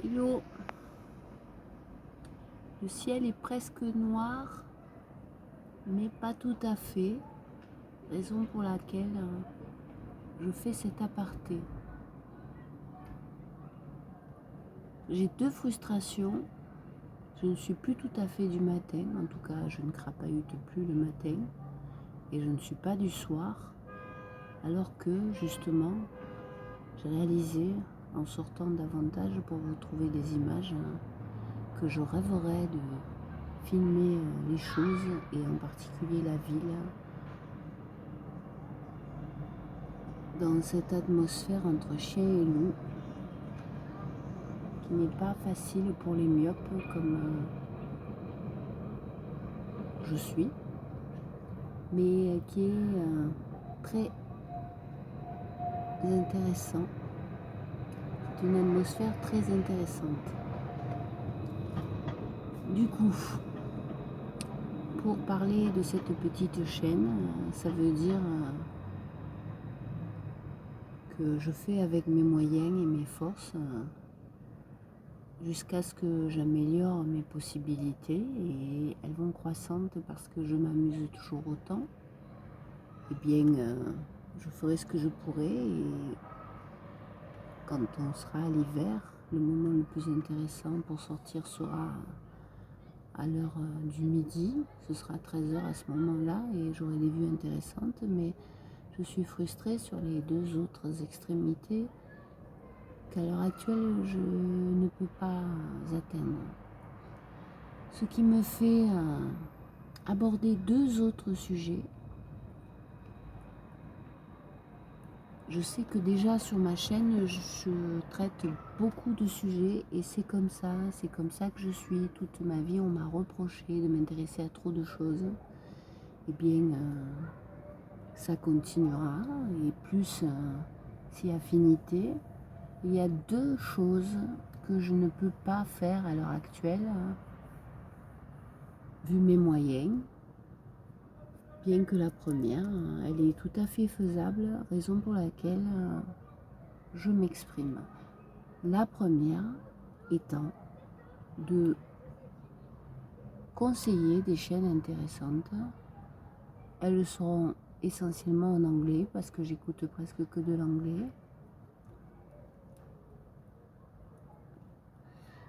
Hello, le ciel est presque noir, mais pas tout à fait, raison pour laquelle je fais cet aparté. J'ai deux frustrations, je ne suis plus tout à fait du matin, en tout cas je ne crapahute plus le matin, et je ne suis pas du soir, alors que justement j'ai réalisé en sortant davantage pour vous trouver des images que je rêverais de filmer les choses et en particulier la ville dans cette atmosphère entre chien et loup qui n'est pas facile pour les myopes comme je suis, mais qui est très intéressant. C'est une atmosphère très intéressante. Du coup, pour parler de cette petite chaîne, ça veut dire que je fais avec mes moyens et mes forces jusqu'à ce que j'améliore mes possibilités, et elles vont croissantes parce que je m'amuse toujours autant. Eh bien, je ferai ce que je pourrai, et quand on sera à l'hiver, le moment le plus intéressant pour sortir sera à l'heure du midi. Ce sera 13 h à ce moment-là et j'aurai des vues intéressantes, mais je suis frustrée sur les deux autres extrémités qu'à l'heure actuelle je ne peux pas atteindre. Ce qui me fait aborder deux autres sujets. Je sais que déjà sur ma chaîne, je traite beaucoup de sujets et c'est comme ça que je suis. Toute ma vie, on m'a reproché de m'intéresser à trop de choses. Eh bien, ça continuera, et plus si affinité. Il y a deux choses que je ne peux pas faire à l'heure actuelle, vu mes moyens. Bien que la première, elle est tout à fait faisable, raison pour laquelle je m'exprime. La première étant de conseiller des chaînes intéressantes. Elles seront essentiellement en anglais parce que j'écoute presque que de l'anglais.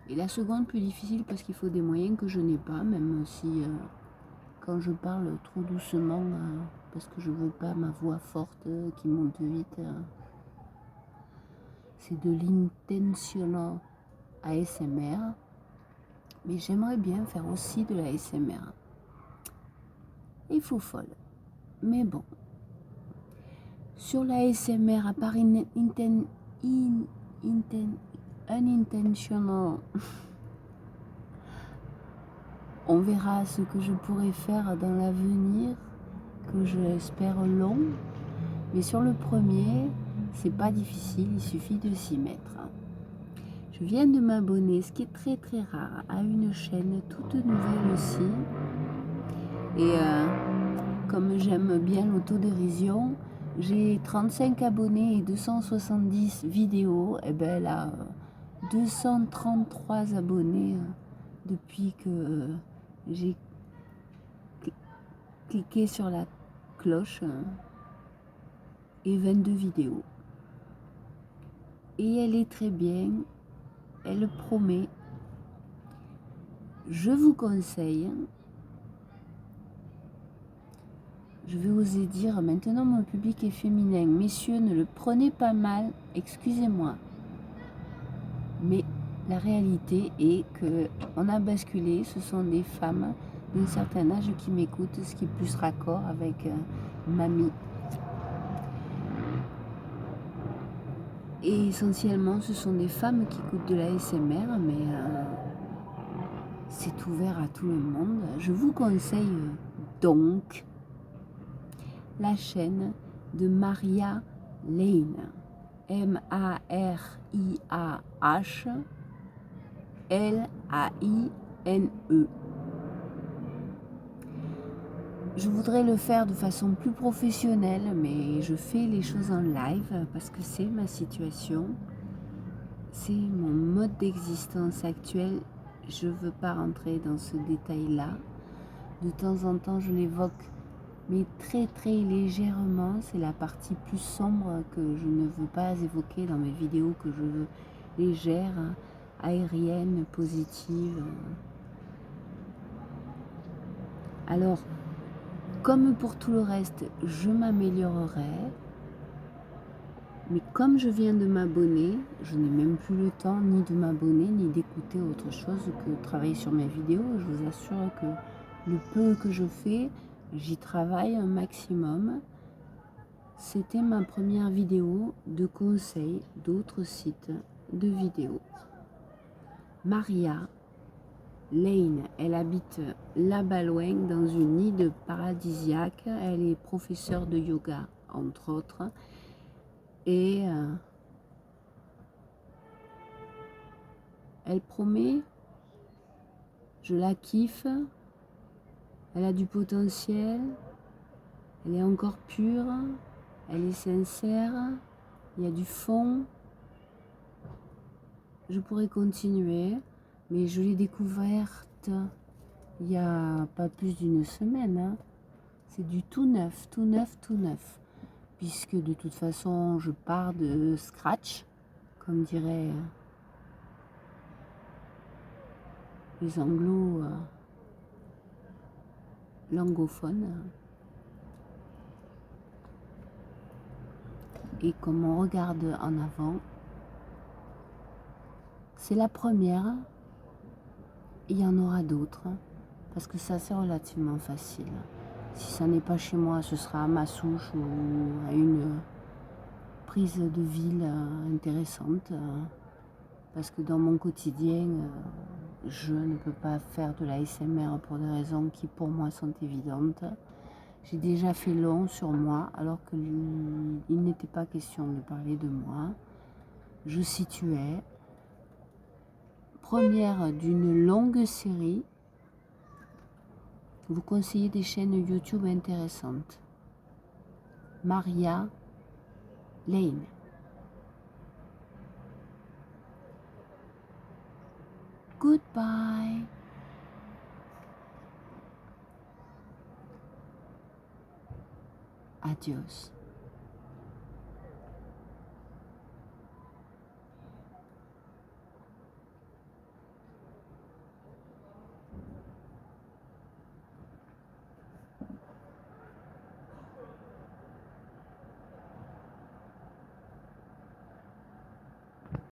Et la seconde plus difficile parce qu'il faut des moyens que je n'ai pas, même si quand je parle trop doucement, parce que je veux pas ma voix forte qui monte vite, c'est de l'intentional ASMR, mais j'aimerais bien faire aussi de la ASMR. Il faut folle, mais bon. Sur la ASMR, à part unintentional, on verra ce que je pourrais faire dans l'avenir, que j'espère long. Mais sur le premier, c'est pas difficile, il suffit de s'y mettre. Je viens de m'abonner, ce qui est très très rare, à une chaîne toute nouvelle aussi. Et comme j'aime bien l'autodérision, j'ai 35 abonnés et 270 vidéos. Et bien elle a 233 abonnés depuis que j'ai cliqué sur la cloche, et 22 vidéos. Et elle est très bien, elle promet. Je vous conseille, je vais oser dire, maintenant mon public est féminin. Messieurs, ne le prenez pas mal, excusez-moi. Mais la réalité est que on a basculé, ce sont des femmes d'un certain âge qui m'écoutent, ce qui est plus raccord avec mamie. Et essentiellement, ce sont des femmes qui écoutent de la ASMR, mais c'est ouvert à tout le monde. Je vous conseille donc la chaîne de Maria Lane, M-A-R-I-A-H L-A-I-N-E. Je voudrais le faire de façon plus professionnelle, mais je fais les choses en live parce que c'est ma situation. c'est mon mode d'existence actuel. Je ne veux pas rentrer dans ce détail-là. De temps en temps, je l'évoque, mais très très légèrement. C'est la partie plus sombre que je ne veux pas évoquer dans mes vidéos, que je veux légère, aérienne, positive. Alors, comme pour tout le reste, je m'améliorerai. Mais comme je viens de m'abonner, je n'ai même plus le temps ni de m'abonner, ni d'écouter autre chose que travailler sur mes vidéos. Je vous assure que le peu que je fais, j'y travaille un maximum. C'était ma première vidéo de conseil d'autres sites de vidéos. Maria Lane, elle habite là-bas loin dans une île paradisiaque. Elle est professeure de yoga, entre autres. Et elle promet, je la kiffe, elle a du potentiel, elle est encore pure, elle est sincère, il y a du fond. Je pourrais continuer, mais je l'ai découverte il n'y a pas plus d'une semaine. Hein. C'est du tout neuf, tout neuf, tout neuf. Puisque de toute façon, je pars de scratch, comme diraient les anglos l'anglophone. Et comme on regarde en avant, c'est la première, il y en aura d'autres, parce que ça c'est relativement facile. Si ça n'est pas chez moi, ce sera à Massouche ou à une prise de ville intéressante, parce que dans mon quotidien, je ne peux pas faire de la SMR pour des raisons qui pour moi sont évidentes. J'ai déjà fait long sur moi, alors qu'il n'était pas question de parler de moi. Je situais, première d'une longue série, vous conseillez des chaînes YouTube intéressantes. Maria Lane. Goodbye. Adios.